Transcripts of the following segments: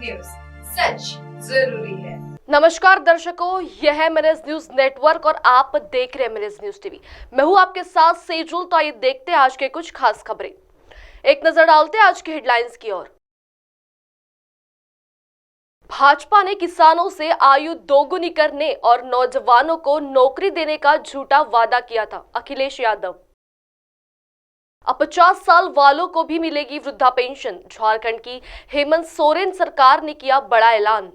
News, सच जरूरी है। नमस्कार दर्शकों, यह है मेरे न्यूज नेटवर्क और आप देख रहे हैं मेरे न्यूज टीवी। मैं हूं आपके साथ सेजुल। तो आइए देखते हैं आज के कुछ खास खबरें। एक नजर डालते हैं आज के हेडलाइंस की ओर। भाजपा ने किसानों से आयु दोगुनी करने और नौजवानों को नौकरी देने का झूठा वादा किया था। अखिलेश यादव। अब 50 साल वालों को भी मिलेगी वृद्धा पेंशन। झारखंड की हेमंत सोरेन सरकार ने किया बड़ा ऐलान।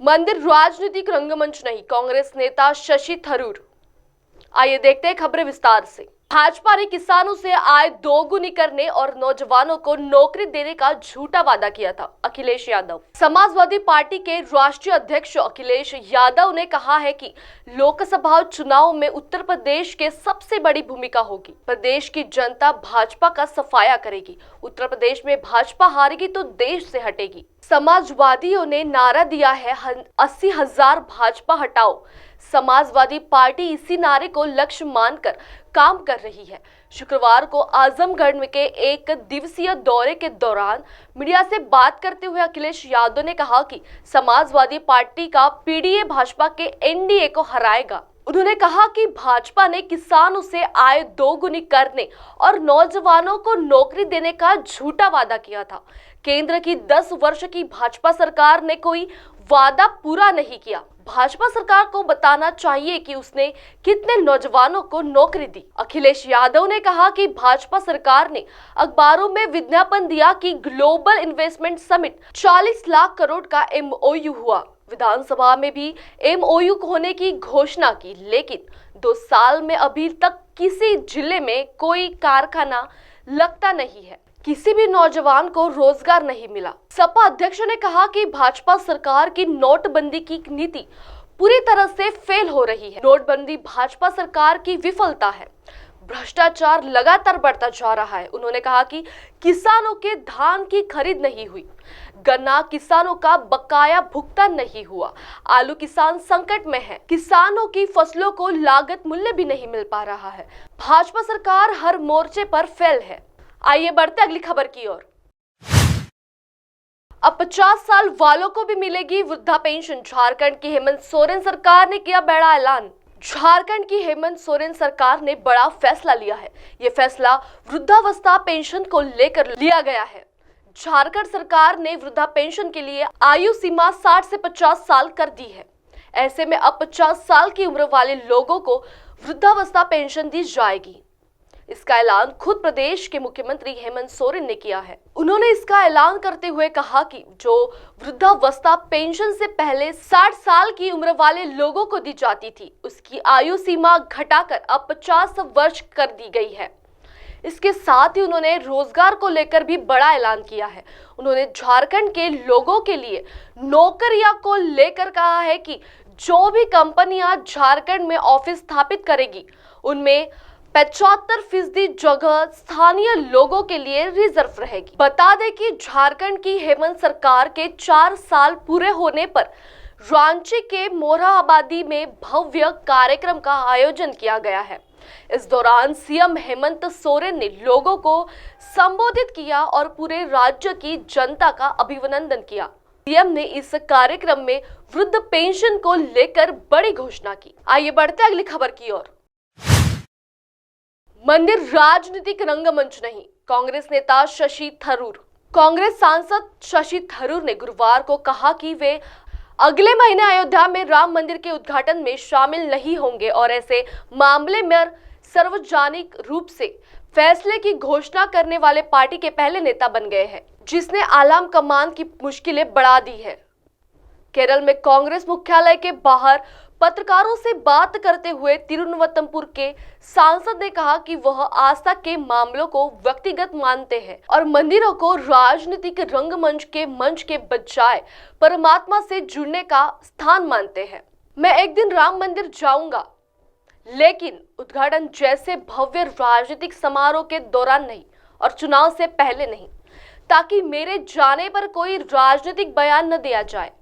मंदिर राजनीतिक रंगमंच नहीं, कांग्रेस नेता शशि थरूर। आइए देखते हैं खबरें विस्तार से। भाजपा ने किसानों से आय दोगुनी करने और नौजवानों को नौकरी देने का झूठा वादा किया था। अखिलेश यादव। समाजवादी पार्टी के राष्ट्रीय अध्यक्ष अखिलेश यादव ने कहा है कि लोकसभा चुनाव में उत्तर प्रदेश के सबसे बड़ी भूमिका होगी। प्रदेश की जनता भाजपा का सफाया करेगी। उत्तर प्रदेश में भाजपा हारेगी तो देश से हटेगी। समाजवादियों ने नारा दिया है 80,000 भाजपा हटाओ। समाजवादी पार्टी इसी नारे को लक्ष्य मानकर काम कर रही है। शुक्रवार को आजमगढ़ के एक दिवसीय दौरे के दौरान मीडिया से बात करते हुए अखिलेश यादव ने कहा कि समाजवादी पार्टी का पीडीए भाजपा के एनडीए को हराएगा। उन्होंने कहा कि भाजपा ने किसानों से आय दोगुनी करने और नौजवानों को नौकरी देने का झूठा वादा किया था। केंद्र की 10 वर्ष की भाजपा सरकार ने कोई वादा पूरा नहीं किया। भाजपा सरकार को बताना चाहिए कि उसने कितने नौजवानों को नौकरी दी। अखिलेश यादव ने कहा कि भाजपा सरकार ने अखबारों में विज्ञापन दिया कि global investment summit 40 lakh crore का एमओयू हुआ। विधानसभा में भी एमओयू होने की घोषणा की, लेकिन 2 साल में अभी तक किसी जिले में कोई कारखाना लगता नहीं है। किसी भी नौजवान को रोजगार नहीं मिला। सपा अध्यक्ष ने कहा कि भाजपा सरकार की नोटबंदी की नीति पूरी तरह से फेल हो रही है। नोटबंदी भाजपा सरकार की विफलता है। भ्रष्टाचार लगातार बढ़ता जा रहा है। उन्होंने कहा कि किसानों के धान की खरीद नहीं हुई, गन्ना किसानों का बकाया भुगतान नहीं हुआ, आलू किसान संकट में है, किसानों की फसलों को लागत मूल्य भी नहीं मिल पा रहा है। भाजपा सरकार हर मोर्चे पर फेल है। आइए बढ़ते अगली खबर की ओर। अब 50 साल वालों को भी मिलेगी वृद्धा पेंशन। झारखंड की हेमंत सोरेन सरकार ने किया बड़ा ऐलान। झारखंड की हेमंत सोरेन सरकार ने बड़ा फैसला लिया है। ये फैसला वृद्धावस्था पेंशन को लेकर लिया गया है। झारखंड सरकार ने वृद्धा पेंशन के लिए आयु सीमा 60 से 50 साल कर दी है। ऐसे में अब 50 साल की उम्र वाले लोगों को वृद्धावस्था पेंशन दी जाएगी। इसका ऐलान खुद प्रदेश के मुख्यमंत्री हेमंत सोरेन ने किया है। उन्होंने इसका ऐलान करते हुए कहा कि जो वृद्धावस्था पेंशन से पहले 60 साल की उम्र वाले लोगों को दी जाती थी, उसकी आयु सीमा घटाकर अब 50 वर्ष कर दी गई है। इसके साथ ही उन्होंने रोजगार को लेकर भी बड़ा ऐलान किया है। उन्होंने झारखंड के लोगों के लिए नौकरियां को लेकर कहा है कि जो भी कंपनियां झारखंड में ऑफिस स्थापित करेगी, उनमें 75% जगह स्थानीय लोगों के लिए रिजर्व रहेगी। बता दें कि झारखंड की हेमंत सरकार के 4 साल पूरे होने पर रांची के मोरहाबादी में भव्य कार्यक्रम का आयोजन किया गया है। इस दौरान सीएम हेमंत सोरेन ने लोगों को संबोधित किया और पूरे राज्य की जनता का अभिनंदन किया। सीएम ने इस कार्यक्रम में वृद्ध पेंशन को लेकर बड़ी घोषणा की। आइए बढ़ते अगली खबर की ओर। मंदिर राजनीतिक रंगमंच नहीं, कांग्रेस नेता शशि थरूर। कांग्रेस सांसद शशि थरूर ने गुरुवार को कहा कि वे अगले महीने अयोध्या में राम मंदिर के उद्घाटन में शामिल नहीं होंगे और ऐसे मामले में सार्वजनिक रूप से फैसले की घोषणा करने वाले पार्टी के पहले नेता बन गए हैं, जिसने आलाम कमान की मुश्किलें बढ़ा दी है। केरल में कांग्रेस मुख्यालय के बाहर पत्रकारों से बात करते हुए तिरुवनंतपुर के सांसद ने कहा कि वह आस्था के मामलों को व्यक्तिगत मानते हैं और मंदिरों को राजनीतिक रंगमंच के बजाय परमात्मा से जुड़ने का स्थान मानते हैं। मैं एक दिन राम मंदिर जाऊंगा, लेकिन उद्घाटन जैसे भव्य राजनीतिक समारोह के दौरान नहीं और चुनाव से पहले नहीं, ताकि मेरे जाने पर कोई राजनीतिक बयान न दिया जाए।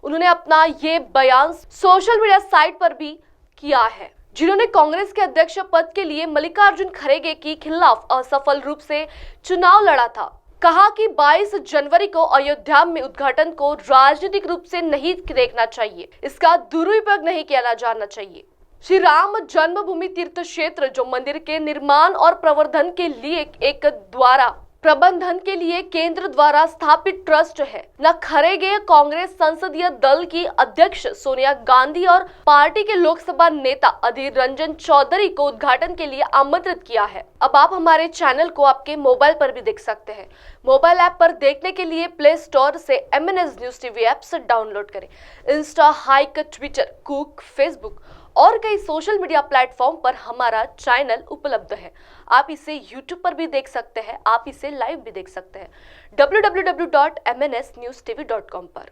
उन्होंने अपना ये बयान सोशल मीडिया साइट पर भी किया है। जिन्होंने कांग्रेस के अध्यक्ष पद के लिए मल्लिकार्जुन खड़गे के खिलाफ असफल रूप से चुनाव लड़ा था। कहा कि 22 जनवरी को अयोध्या में उद्घाटन को राजनीतिक रूप से नहीं देखना चाहिए, इसका दुरुपयोग नहीं किया जाना चाहिए। श्री राम जन्मभूमि तीर्थ क्षेत्र जो मंदिर के निर्माण और प्रवर्धन के लिए एक द्वारा प्रबंधन के लिए केंद्र द्वारा स्थापित ट्रस्ट है, न खड़गे कांग्रेस संसदीय दल की अध्यक्ष सोनिया गांधी और पार्टी के लोकसभा नेता अधीर रंजन चौधरी को उद्घाटन के लिए आमंत्रित किया है। अब आप हमारे चैनल को आपके मोबाइल पर भी देख सकते हैं। मोबाइल ऐप पर देखने के लिए प्ले स्टोर से MNS न्यूज टीवी ऐप से डाउनलोड करें। Insta, hike, Twitter, cook, Facebook और कई सोशल मीडिया प्लेटफॉर्म पर हमारा चैनल उपलब्ध है। आप इसे यूट्यूब पर भी देख सकते हैं, आप इसे लाइव भी देख सकते हैं www.mnsnewstv.com पर।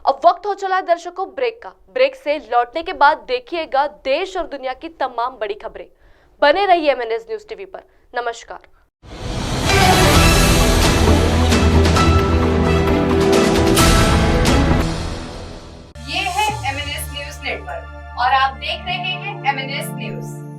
अब वक्त हो चला है दर्शकों ब्रेक का। ब्रेक से लौटने के बाद देखिएगा देश और दुनिया की तमाम बड़ी खबरें। बने रहिए MNS न्यूज टीवी पर। नमस्कार। ये है MNS न्यूज नेटवर्क और आप देख रहे हैं MNS न्यूज।